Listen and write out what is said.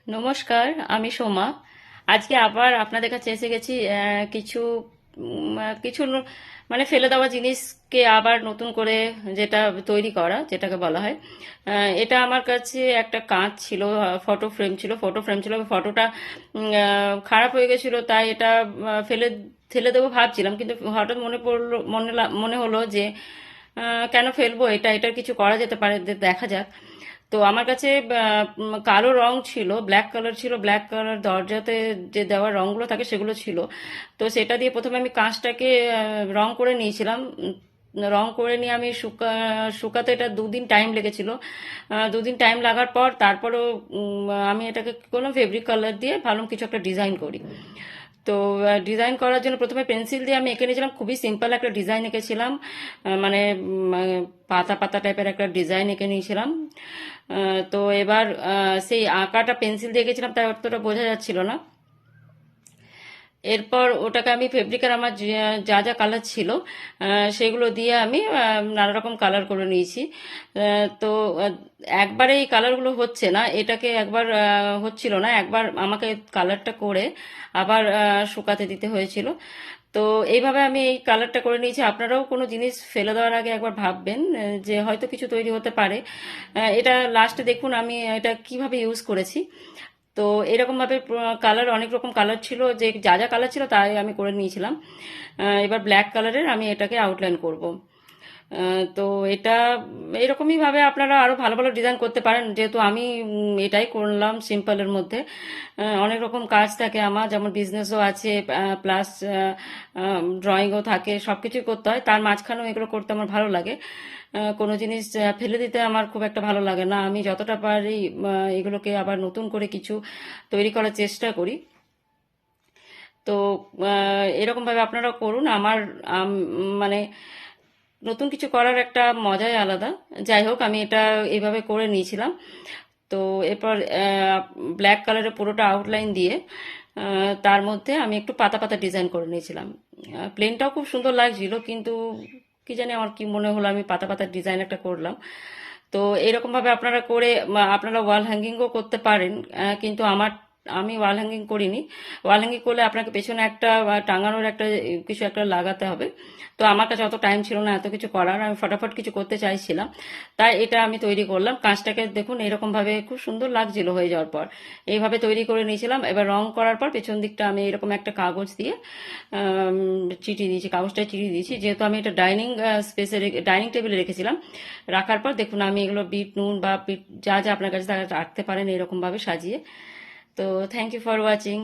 নমস্কার, আমি সোমা। আজকে আবার আপনাদের কাছে এসে গেছি কিছু কিছু মানে ফেলে দেওয়া জিনিসকে আবার নতুন করে যেটা তৈরি করা, যেটাকে বলা হয়। এটা আমার কাছে একটা কাঁচ ছিল, ফটো ফ্রেম ছিল। ফটোটা খারাপ হয়ে গেছিল, তাই এটা ফেলে ফেলে দেবো ভাবছিলাম, কিন্তু হঠাৎ মনে পড়লো, মনে হলো যে কেন ফেলবো, এটার কিছু করা যেতে পারে, দেখা যাক। তো আমার কাছে কালো রং ছিল, ব্ল্যাক কালার ছিল, ব্ল্যাক কালার দরজাতে যে দেওয়ার রংগুলো থাকে সেগুলো ছিল। তো সেটা দিয়ে প্রথমে আমি কাঁচটাকে রং করে নিয়েছিলাম। রং করে নিয়ে আমি শুকাতে এটা 2 দিন টাইম লেগেছিল। 2 দিন টাইম লাগার পর তারপরও আমি এটাকে কি করলাম, ফেব্রিক কালার দিয়ে ভাবলাম কিছু একটা ডিজাইন করি। তো ডিজাইন করার জন্য প্রথমে পেন্সিল দিয়ে আমি এঁকে নিয়েছিলাম, খুবই সিম্পল একটা ডিজাইন এঁকেছিলাম। মানে পাতা পাতা টাইপের একটা ডিজাইন এঁকে নিয়েছিলাম। তো এবার সেই আঁকাটা পেন্সিল দিয়ে এঁকেছিলাম, তাই অতটা বোঝা যাচ্ছিল না। এরপর ওটাকে আমি ফেব্রিকের আমার যা যা কালার ছিল সেগুলো দিয়ে আমি নানা রকম কালার করে নিয়েছি। তো একবারে এই কালারগুলো হচ্ছে না, এটাকে একবার হচ্ছিল না, একবার আমাকে কালারটা করে আবার শুকাতে দিতে হয়েছিল। তো এইভাবে আমি এই কালারটা করে নিয়েছি। আপনারাও কোনো জিনিস ফেলে দেওয়ার আগে একবার ভাববেন যে হয়তো কিছু তৈরি হতে পারে। এটা লাস্টে দেখুন আমি এটা কিভাবে ইউজ করেছি। তো এরকম ভাবে কালার, অনেক রকম কালার ছিল, যে যা যা কালার ছিল তাই আমি করে নিয়েছিলাম। এবার ব্ল্যাক কালারের আমি এটাকে আউটলাইন করব। তো এটা এরকমই ভাবে আপনারা আরো ভালো ভালো ডিজাইন করতে পারেন, যেহেতু আমি এটাই করলাম সিম্পলের মধ্যে। অনেক রকম কাজ থাকে আমার, যেমন বিজনেসও আছে, প্লাস ড্রয়িংও থাকে, সবকিছুই করতে হয়, তার মাঝখানেও এগুলো করতে আমার ভালো লাগে। কোনো জিনিস ফেলে দিতে আমার খুব একটা ভালো লাগে না, আমি যতটা পারি এগুলোকে আবার নতুন করে কিছু তৈরি করার চেষ্টা করি। তো এরকম ভাবে আপনারা করুন। আমার মানে নতুন কিছু করার একটা মজাই আলাদা। যাই হোক, আমি এটা এইভাবে করে নিয়েছিলাম। তো এরপর ব্ল্যাক কালারের পুরোটা আউটলাইন দিয়ে তার মধ্যে আমি একটু পাতা পাতা ডিজাইন করে নিয়েছিলাম। প্লেনটাও খুব সুন্দর লাগছিল, কিন্তু কি জানি আমার কি মনে হলো, আমি পাতা পাতার ডিজাইন একটা করলাম। তো এরকম ভাবে আপনারা করে আপনারা ওয়াল হ্যাঙ্গিংও করতে পারেন। কিন্তু আমি ওয়াল হ্যাঙ্গিং করিনি। ওয়াল হ্যাঙ্গিং করলে আপনাকে পেছনে একটা টাঙানোর একটা কিছু একটা লাগাতে হবে। তো আমার কাছে অত টাইম ছিল না এত কিছু করার, আমি ফটাফট কিছু করতে চাইছিলাম, তাই এটা আমি তৈরি করলাম। কাঁচটাকে দেখুন এরকম ভাবে খুব সুন্দর লাগছিল হয়ে যাওয়ার পর, এইভাবে তৈরি করে নিয়েছিলাম। এবার রং করার পর পেছন দিকটা আমি এরকম একটা কাগজ দিয়ে চিটি দিয়েছি, কাগজটায় চিটি দিয়েছি, যেহেতু আমি এটা ডাইনিং স্পেসে ডাইনিং টেবিলে রেখেছিলাম। রাখার পর দেখুন আমি এগুলো বিট নুন বা বিট যা যা আপনার কাছে রাখতে পারেন এরকম ভাবে সাজিয়ে। তো থ্যাংক ইউ ফর ওয়াচিং।